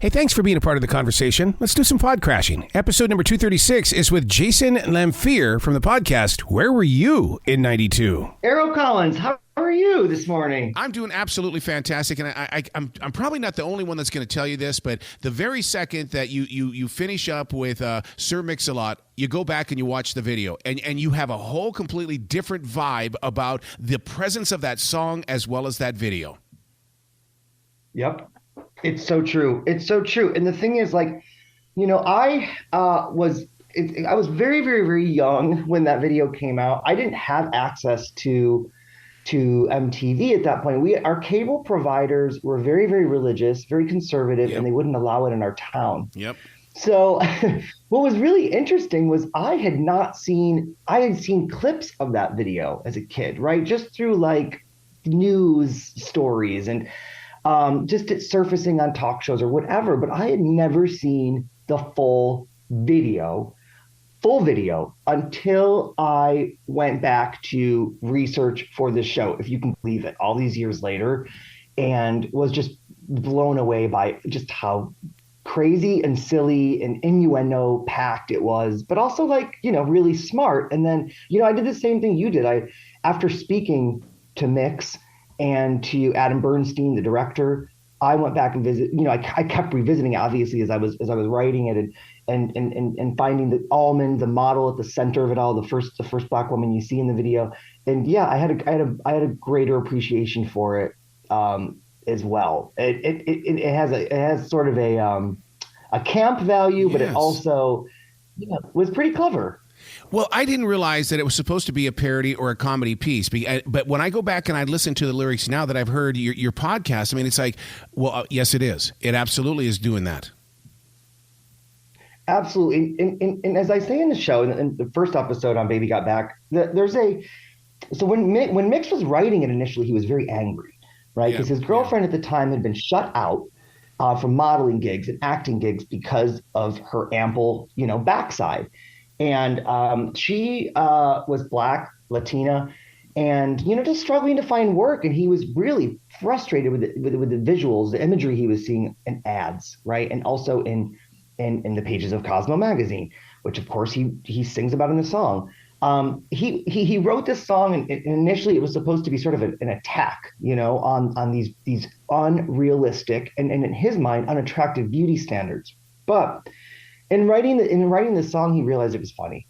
Hey, thanks for being a part of the conversation. Let's do some pod crashing. Episode number 236 is with Jason Lamphier from the podcast Where Were You in 92? Errol Collins, how are you this morning? I'm doing absolutely fantastic, and I'm probably not the only one that's going to tell you this, but the very second that you finish up with Sir Mix-a-Lot, you go back and you watch the video, and you have a whole completely different vibe about the presence of that song as well as that video. Yep. It's so true. It's so true. And the thing is, like, you know, I was very, very, very young when that video came out. I didn't have access to MTV at that point. Our cable providers were very, very religious, very conservative, and they wouldn't allow it in our town. Yep. So what was really interesting was I had seen clips of that video as a kid, right? Just through like news stories and just it surfacing on talk shows or whatever, but I had never seen the full video until I went back to research for this show, if you can believe it, all these years later, and was just blown away by just how crazy and silly and innuendo packed it was, but also like, you know, really smart. And then, you know, I did the same thing you did. After speaking to Mix and to Adam Bernstein, the director, I went back and visit. You know, I kept revisiting it, obviously, as I was writing it, and finding the almond, the model at the center of it all, the first black woman you see in the video, and yeah, I had a greater appreciation for it as well. It has sort of a camp value, but it also, you know, was pretty clever. Well, I didn't realize that it was supposed to be a parody or a comedy piece. But when I go back and I listen to the lyrics now that I've heard your podcast, I mean, it's like, well, yes, it is. It absolutely is doing that. Absolutely. And as I say in the show, in the first episode on Baby Got Back, so when Mix was writing it initially, he was very angry, right? Because his girlfriend at the time had been shut out from modeling gigs and acting gigs because of her ample, you know, backside. And she was Black, Latina, and, you know, just struggling to find work. And he was really frustrated with the visuals, the imagery he was seeing in ads, right? And also in the pages of Cosmo magazine, which of course he sings about in the song. He wrote this song, and initially it was supposed to be sort of an attack, you know, on these unrealistic and in his mind unattractive beauty standards. But in writing the song, he realized it was funny,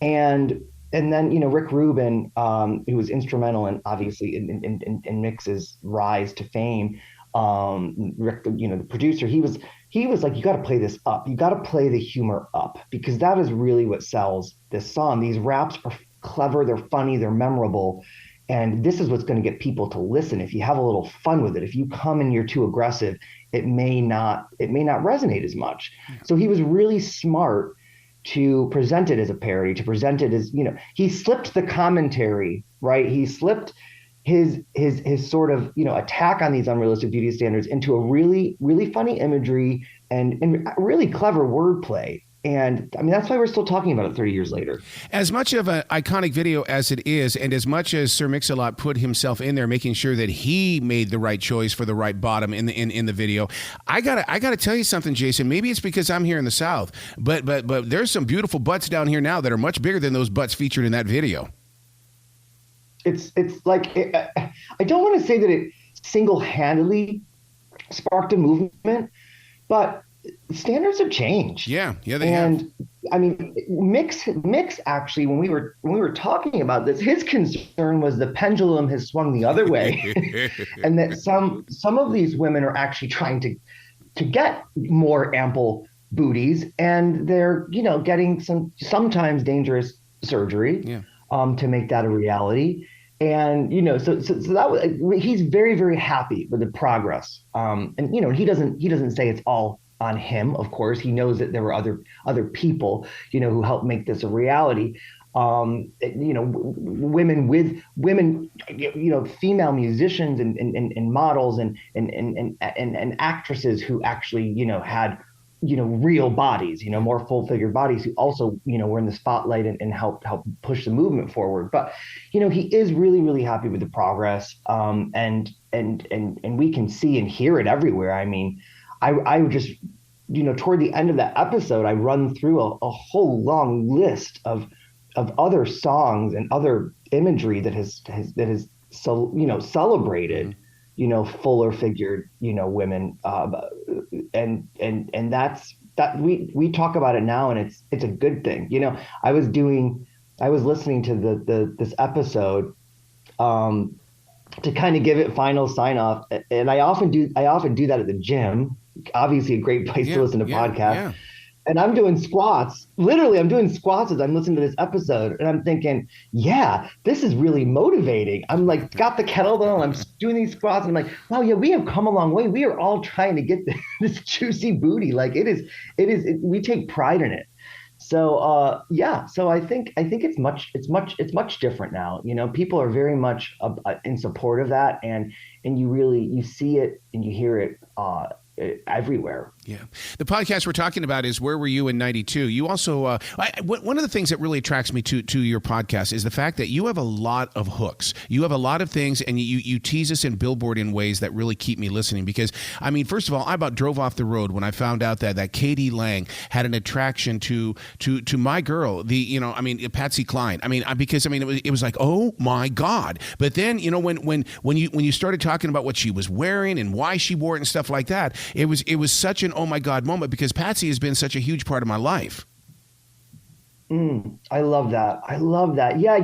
and then, you know, Rick Rubin, who was instrumental in obviously in Mix's rise to fame, Rick, you know, the producer, he was like, you got to play this up, you got to play the humor up, because that is really what sells this song. These raps are clever, they're funny, they're memorable, and this is what's going to get people to listen. If you have a little fun with it, if you come and you're too aggressive, it may not resonate as much. So he was really smart to present it as a parody, to present it as, you know, he slipped the commentary, right? He slipped his sort of, you know, attack on these unrealistic beauty standards into a really, really funny imagery and really clever wordplay. And I mean, that's why we're still talking about it 30 years later. As much of an iconic video as it is, and as much as Sir Mix-a-Lot put himself in there, making sure that he made the right choice for the right bottom in the video, I gotta tell you something, Jason. Maybe it's because I'm here in the South, but there's some beautiful butts down here now that are much bigger than those butts featured in that video. It's like I don't want to say that it single-handedly sparked a movement, but standards have changed. Yeah, they have. And I mean, Mix actually, when we were talking about this, his concern was the pendulum has swung the other way, and that some of these women are actually trying to get more ample booties, and they're, you know, getting sometimes dangerous surgery to make that a reality. And, you know, so that was, he's very, very happy with the progress. And, you know, he doesn't say it's all on him. Of course, he knows that there were other people, you know, who helped make this a reality. You know, women, you know, female musicians and models and actresses who actually, you know, had, you know, real bodies, you know, more full-figured bodies, who also, you know, were in the spotlight and help push the movement forward. But, you know, he is really, really happy with the progress. And we can see and hear it everywhere. I mean, I would just, toward the end of that episode, I run through a whole long list of other songs and other imagery that has so celebrated fuller figured women, and that we talk about it now, and it's a good thing. I was listening to this episode to kind of give it final sign off, and I often do that at the gym. Obviously a great place to listen to podcasts. Yeah. And I'm doing squats. Literally, I'm doing squats as I'm listening to this episode. And I'm thinking, yeah, this is really motivating. I'm like, got the kettlebell and I'm doing these squats. And I'm like, wow, yeah, we have come a long way. We are all trying to get this juicy booty. Like we take pride in it. So, so I think it's much different now. People are very much in support of that. And you see it and you hear it, everywhere. Yeah. The podcast we're talking about is Where Were You in 92? You also, one of the things that really attracts me to your podcast is the fact that you have a lot of hooks. You have a lot of things, and you tease us and billboard in ways that really keep me listening. Because, I mean, first of all, I about drove off the road when I found out that Katie Lang had an attraction to my girl, Patsy Cline. It was like, oh my God. But then, when you started talking about what she was wearing and why she wore it and stuff like that, it was such an oh my God moment, because Patsy has been such a huge part of my life. I love that. Yeah,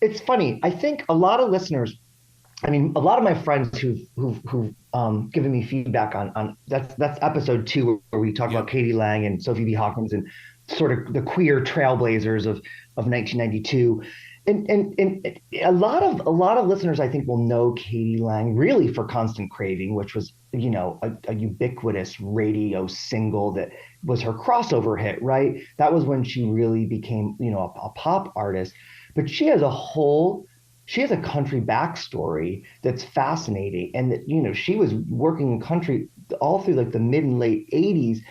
it's funny. I think a lot of listeners, a lot of my friends who've given me feedback on that's episode 2 where we talk about Katie Lang and Sophie B. Hawkins and sort of the queer trailblazers of 1992. And a lot of listeners, I think, will know Katie Lang really for Constant Craving, which was, a ubiquitous radio single that was her crossover hit, right? That was when she really became, a pop artist. But she has a country backstory that's fascinating. And that, she was working in country all through like the mid and late 80s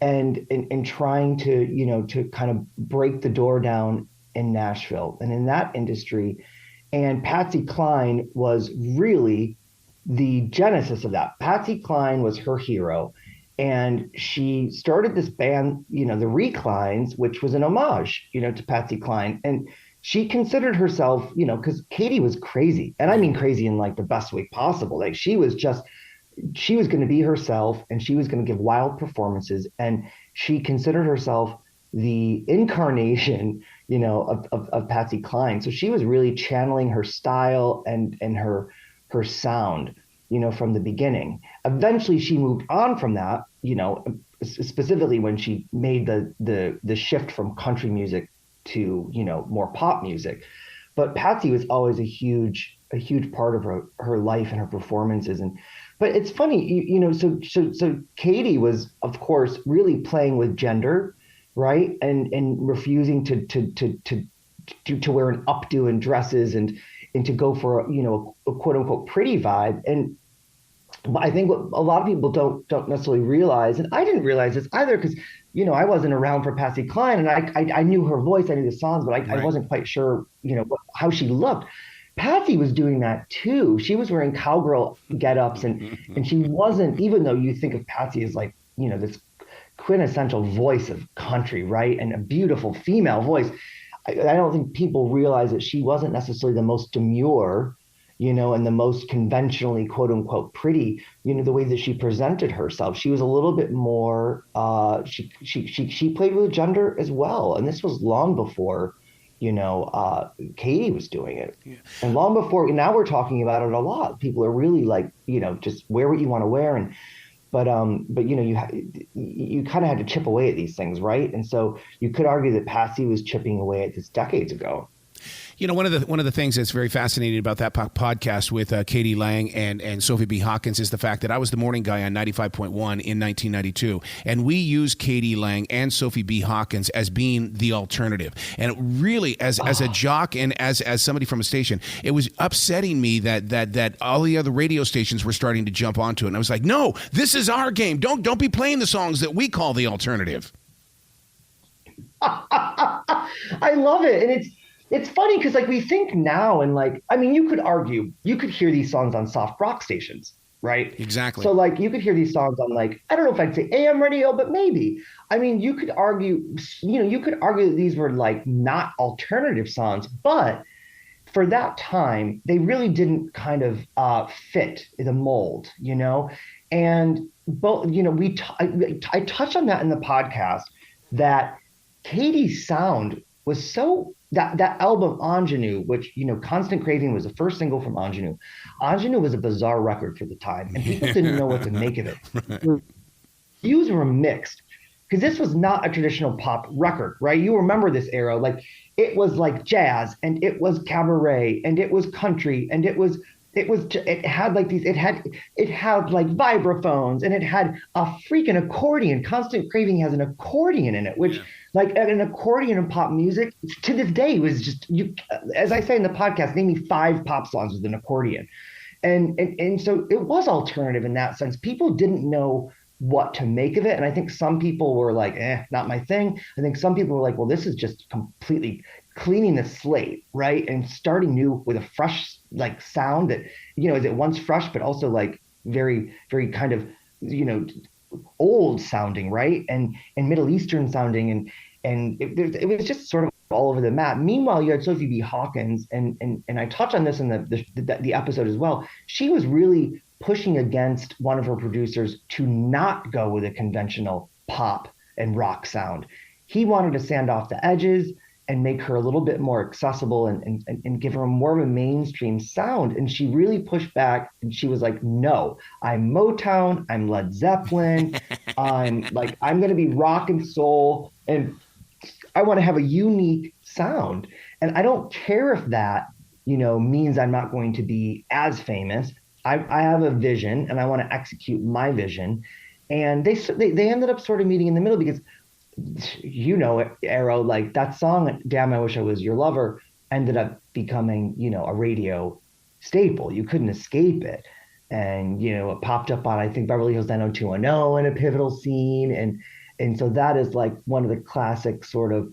and trying to, to kind of break the door down in Nashville and in that industry. And Patsy Cline was really the genesis of that. Patsy Cline was her hero. And she started this band, the Reclines, which was an homage, to Patsy Cline. And she considered herself, because Katie was crazy. And I mean crazy in like the best way possible. Like she was going to be herself, and she was going to give wild performances. And she considered herself the incarnation, of Patsy Cline. So she was really channeling her style and her sound, from the beginning. Eventually she moved on from that, specifically when she made the shift from country music to, more pop music. But Patsy was always a huge part of her life and her performances. But it's funny, so Katie was, of course, really playing with gender, right? And refusing to wear an updo and dresses and to go for a quote unquote pretty vibe. And I think what a lot of people don't necessarily realize, and I didn't realize this either, because I wasn't around for Patsy Cline, and I knew her voice, I knew the songs, but I wasn't quite sure how she looked. Patsy was doing that too. She was wearing cowgirl get-ups, and she wasn't, even though you think of Patsy as like this quintessential voice of country, right? And a beautiful female voice. I don't think people realize that she wasn't necessarily the most demure, and the most conventionally quote unquote pretty, the way that she presented herself. She was a little bit more, she played with gender as well. And this was long before, Katie was doing it. Yeah. And long before, now we're talking about it a lot. People are really like, just wear what you want to wear. But you kind of had to chip away at these things, right? And so you could argue that Patsy was chipping away at this decades ago. One of the things that's very fascinating about that podcast with Katie Lang and Sophie B. Hawkins is the fact that I was the morning guy on 95.1 in 1992, and we used Katie Lang and Sophie B. Hawkins as being the alternative. And it really, as a jock and as somebody from a station, it was upsetting me that all the other radio stations were starting to jump onto it. And I was like, no, this is our game. Don't be playing the songs that we call the alternative. I love it, and it's funny because like we think now, and like, you could argue, you could hear these songs on soft rock stations, right? Exactly. So like you could hear these songs on like, I don't know if I'd say AM radio, but maybe. I mean, you could argue, you could argue that these were like not alternative songs, but for that time, they really didn't kind of fit the mold, And both, I touched on that in the podcast that Katie's sound was so that album Ingenue, which Constant Craving was the first single from Ingenue. Ingenue was a bizarre record for the time, and people didn't know what to make of it. Views were mixed because this was not a traditional pop record, right? You remember this era, like it was like jazz and it was cabaret and it was country and it had like these, it had like vibraphones and it had a freaking accordion. Constant Craving has an accordion in it, which like an accordion in pop music to this day was just, as I say in the podcast, name me 5 pop songs with an accordion. And so it was alternative in that sense. People didn't know what to make of it. And I think some people were like, not my thing. I think some people were like, well, this is just completely cleaning the slate, right? And starting new with a fresh like sound that, is at once fresh, but also like very, very kind of, old sounding, right? And Middle Eastern sounding. And it was just sort of all over the map. Meanwhile, you had Sophie B. Hawkins, and I touch on this in the episode as well. She was really pushing against one of her producers to not go with a conventional pop and rock sound. He wanted to sand off the edges and make her a little bit more accessible and give her more of a mainstream sound. And she really pushed back and she was like, no, I'm Motown, I'm Led Zeppelin, I'm going to be rock and soul, and I want to have a unique sound. And I don't care if that, means I'm not going to be as famous. I have a vision and I want to execute my vision. And they ended up sort of meeting in the middle because, Arrow, like that song, Damn, I Wish I Was Your Lover, ended up becoming, a radio staple. You couldn't escape it. And, it popped up on, I think, Beverly Hills 90210 in a pivotal scene. And so that is like one of the classic sort of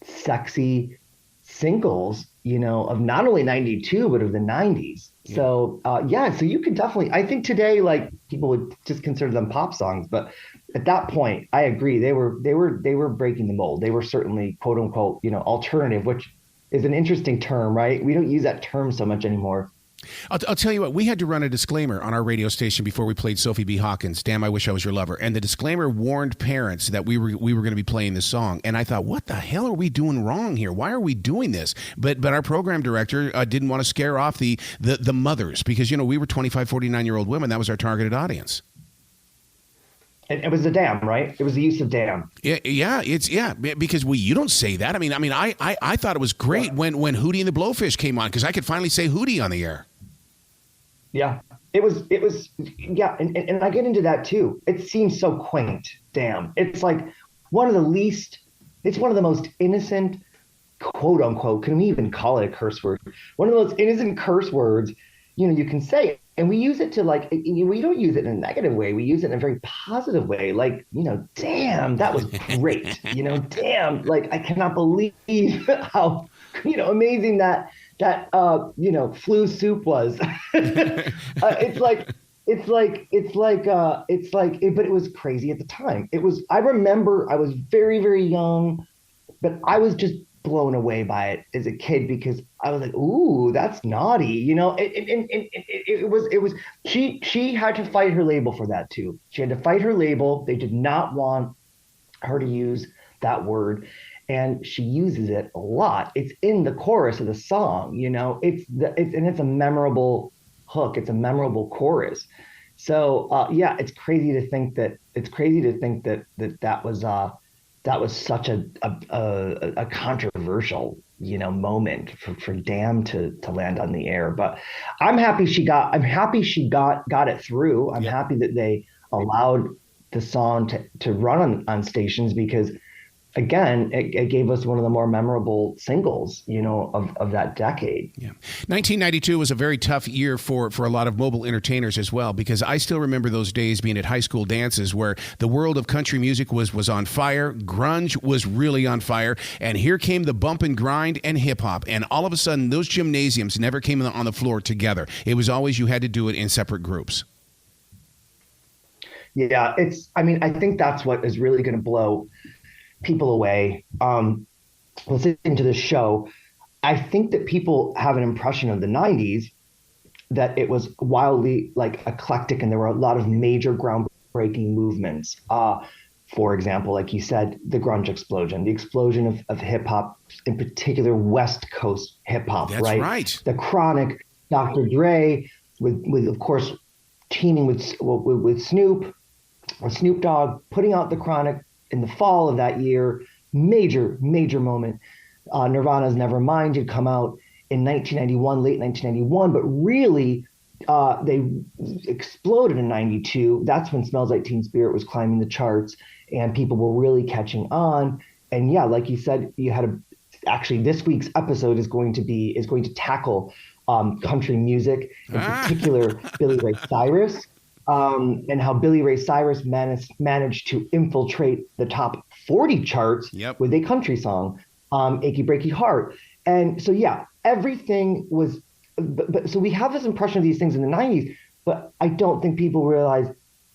sexy singles, of not only 92, but of the 90s. Yeah. So, so you could definitely, I think today, like people would just consider them pop songs, but at that point, I agree. They were breaking the mold. They were certainly quote unquote, alternative, which is an interesting term, right? We don't use that term so much anymore. I'll tell you what, we had to run a disclaimer on our radio station before we played Sophie B. Hawkins' Damn, I Wish I Was Your Lover. And the disclaimer warned parents that we were going to be playing this song. And I thought, what the hell are we doing wrong here? Why are we doing this? But our program director didn't want to scare off the mothers because, we were 25, 49-year-old women. That was our targeted audience. It was the damn, right? It was the use of damn. Yeah, because you don't say that. I thought it was great when Hootie and the Blowfish came on because I could finally say Hootie on the air. Yeah, it was, yeah. And I get into that too. It seems so quaint. Damn. It's like it's one of the most innocent, quote unquote, can we even call it a curse word? One of the most innocent curse words, you can say. And we use it to like, we don't use it in a negative way. We use it in a very positive way. Like, damn, that was great. Damn, like I cannot believe how, amazing that flu soup was. But it was crazy at the time. I remember I was very, very young, but I was just blown away by it as a kid because I was like, ooh, that's naughty. She had to fight her label for that too. She had to fight her label. They did not want her to use that word. And she uses it a lot. It's in the chorus of the song, it's a memorable hook. It's a memorable chorus. So it's crazy to think that was such a controversial, moment for Damn to land on the air. But I'm happy she got it through. I'm happy that they allowed the song to run on stations because again, it gave us one of the more memorable singles, of that decade. Yeah. 1992 was a very tough year for a lot of mobile entertainers as well, because I still remember those days being at high school dances where the world of country music was on fire. Grunge was really on fire. And here came the bump and grind and hip hop. And all of a sudden, those gymnasiums never came on the floor together. It was always you had to do it in separate groups. Yeah, I think that's what is really going to blow people away. Listening to this show, I think that people have an impression of the 90s that it was wildly like eclectic and there were a lot of major groundbreaking movements. For example, like you said, the grunge explosion, the explosion of hip hop, in particular West Coast hip hop. That's right. The Chronic, Dr. Dre, with of course teaming with Snoop Dogg, putting out the Chronic in the fall of that year. Major moment. Nirvana's Nevermind had come out in 1991, late 1991, but really they exploded in 92. That's when Smells Like Teen Spirit was climbing the charts and people were really catching on. And yeah, like you said, actually this week's episode is going to tackle country music, in particular Billy Ray Cyrus. And how Billy Ray Cyrus managed to infiltrate the top 40 charts with a country song, Achy-Breaky Heart. And so, yeah, everything was, so we have this impression of these things in the 90s, but I don't think people realize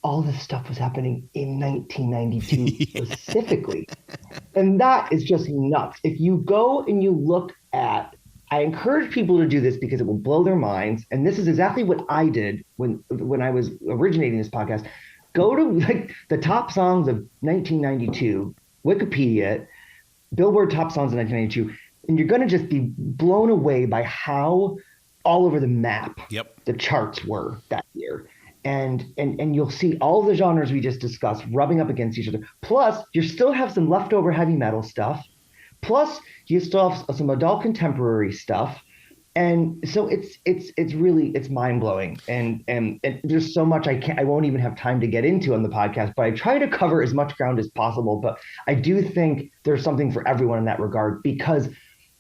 all this stuff was happening in 1992 specifically. And that is just nuts. If you go and you look at, I encourage people to do this because it will blow their minds. And this is exactly what I did when I was originating this podcast. Go to like the top songs of 1992, Wikipedia, Billboard top songs of 1992, and you're going to just be blown away by how all over the map the charts were that year. And you'll see all the genres we just discussed rubbing up against each other. Plus, you still have some leftover heavy metal stuff. Plus, you still have some adult contemporary stuff. And so it's really mind blowing. And there's so much I won't even have time to get into on the podcast, but I try to cover as much ground as possible. But I do think there's something for everyone in that regard, because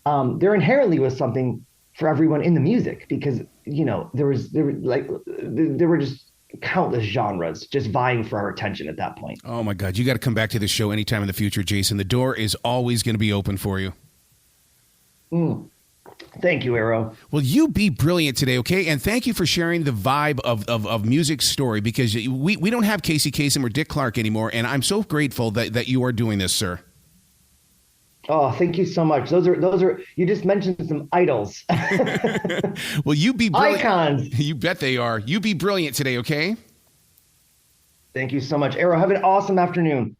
there inherently was something for everyone in the music, because, there were just countless genres just vying for our attention at that point. Oh my God. You got to come back to this show anytime in the future, Jason. The door is always going to be open for you. Thank you, Arrow. Well, you be brilliant today, okay? And thank you for sharing the vibe of music story, because we don't have Casey Kasem or Dick Clark anymore, and I'm so grateful that you are doing this, sir. Oh, thank you so much. Those are you just mentioned some idols. Well, you be brilliant. Icons. You bet they are. You be brilliant today, okay? Thank you so much, Arrow. Have an awesome afternoon.